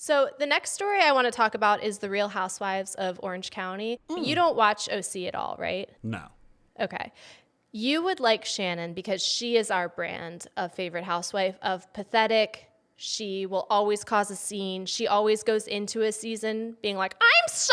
So the next story I want to talk about is the Real Housewives of Orange County. You don't watch OC at all, right? No. Okay. You would like Shannon because she is our brand of favorite housewife, of pathetic. She will always cause a scene. She always goes into a season being like, I'm so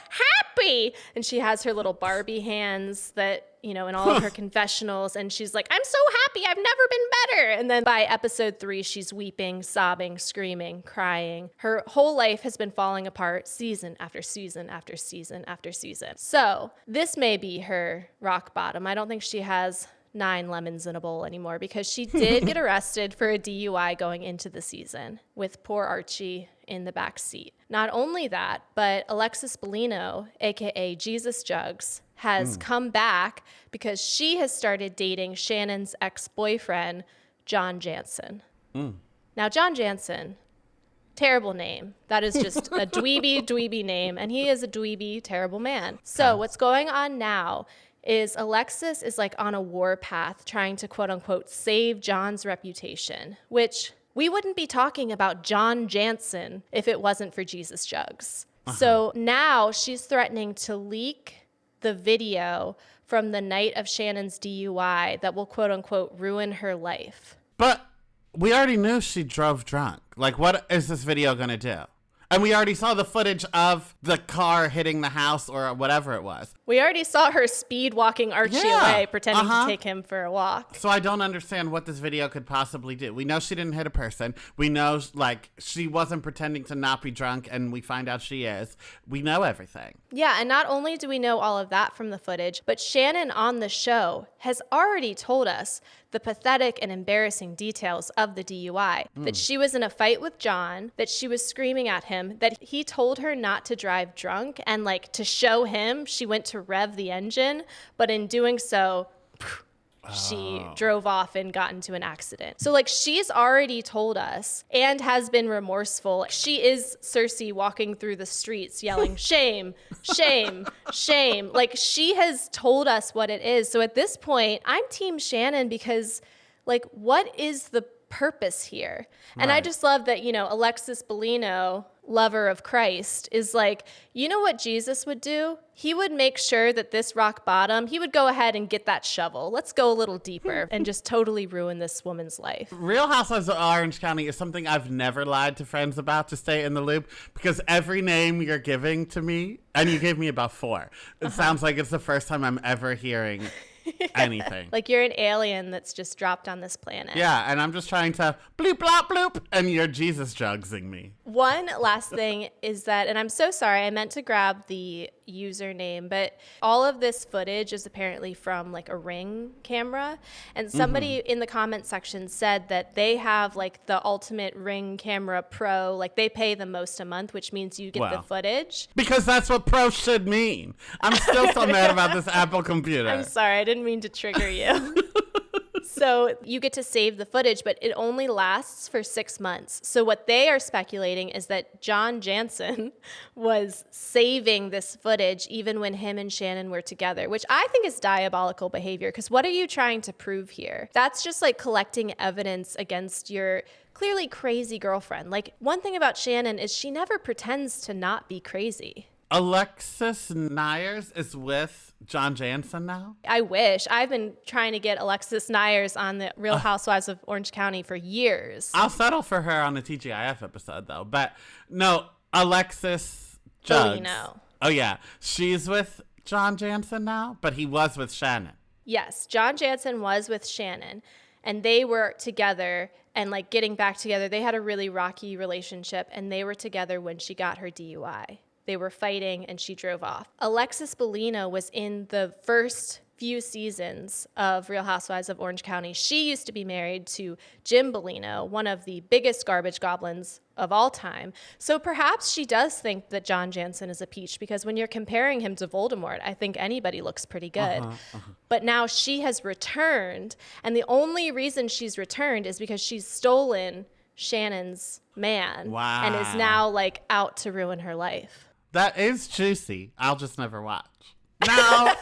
happy. And she has her little Barbie hands that, in all of her confessionals. And she's like, I'm so happy. I've never been better. And then by episode 3, she's weeping, sobbing, screaming, crying. Her whole life has been falling apart season after season after season after season. So this may be her rock bottom. I don't think she has 9 lemons in a bowl anymore because she did get arrested for a DUI going into the season with poor Archie in the back seat. Not only that, but Alexis Bellino, aka Jesus Jugs, has come back because she has started dating Shannon's ex-boyfriend, John Jansen. Now, John Jansen, terrible name. That is just a dweeby name, and he is a dweeby, terrible man. So what's going on now is Alexis is like on a war path trying to quote unquote save John's reputation, which we wouldn't be talking about John Jansen if it wasn't for Jesus Jugs. So now she's threatening to leak the video from the night of Shannon's DUI that will quote unquote ruin her life. But we already knew she drove drunk. Like, what is this video going to do? And we already saw the footage of the car hitting the house or whatever it was. We already saw her speed walking Archie away, pretending to take him for a walk. So I don't understand what this video could possibly do. We know she didn't hit a person. We know, she wasn't pretending to not be drunk, and we find out she is. We know everything. Yeah, and not only do we know all of that from the footage, but Shannon on the show has already told us the pathetic and embarrassing details of the DUI. That she was in a fight with John, that she was screaming at him, that he told her not to drive drunk, and to show him, she went to rev the engine, but in doing so, she drove off and got into an accident. So she's already told us and has been remorseful. She is Cersei walking through the streets yelling, shame, shame, shame. She has told us what it is. So at this point, I'm team Shannon because what is the purpose here? And I just love that, Alexis Bellino, lover of Christ, is you know what Jesus would do? He would make sure that this rock bottom, he would go ahead and get that shovel. Let's go a little deeper and just totally ruin this woman's life. Real Housewives of Orange County is something I've never lied to friends about to stay in the loop, because every name you're giving to me, and you gave me about 4, it sounds like it's the first time I'm ever hearing anything. You're an alien that's just dropped on this planet. Yeah, and I'm just trying to bloop, blop, bloop, and you're Jesus Jugsing me. One last thing is that, and I'm so sorry, I meant to grab the username, but all of this footage is apparently from a Ring camera, and somebody in the comment section said that they have the ultimate Ring camera Pro, they pay the most a month, which means you get the footage. Because that's what Pro should mean. I'm still so mad about this Apple computer. I'm sorry, I didn't mean to trigger you. So you get to save the footage, but it only lasts for 6 months. So what they are speculating is that John Jansen was saving this footage even when him and Shannon were together, which I think is diabolical behavior, because what are you trying to prove here? That's just collecting evidence against your clearly crazy girlfriend. One thing about Shannon is she never pretends to not be crazy. Alexis Nyers is with John Jansen now? I wish. I've been trying to get Alexis Nyers on the Real Housewives of Orange County for years. I'll settle for her on the TGIF episode, though. But no, Alexis Jugs. Bellino. Oh, yeah. She's with John Jansen now, but he was with Shannon. Yes, John Jansen was with Shannon, and they were together and getting back together. They had a really rocky relationship, and they were together when she got her DUI. They were fighting, and she drove off. Alexis Bellino was in the first few seasons of Real Housewives of Orange County. She used to be married to Jim Bellino, one of the biggest garbage goblins of all time. So perhaps she does think that John Jansen is a peach, because when you're comparing him to Voldemort, I think anybody looks pretty good. But now she has returned, and the only reason she's returned is because she's stolen Shannon's man and is now out to ruin her life. That is juicy. I'll just never watch. No.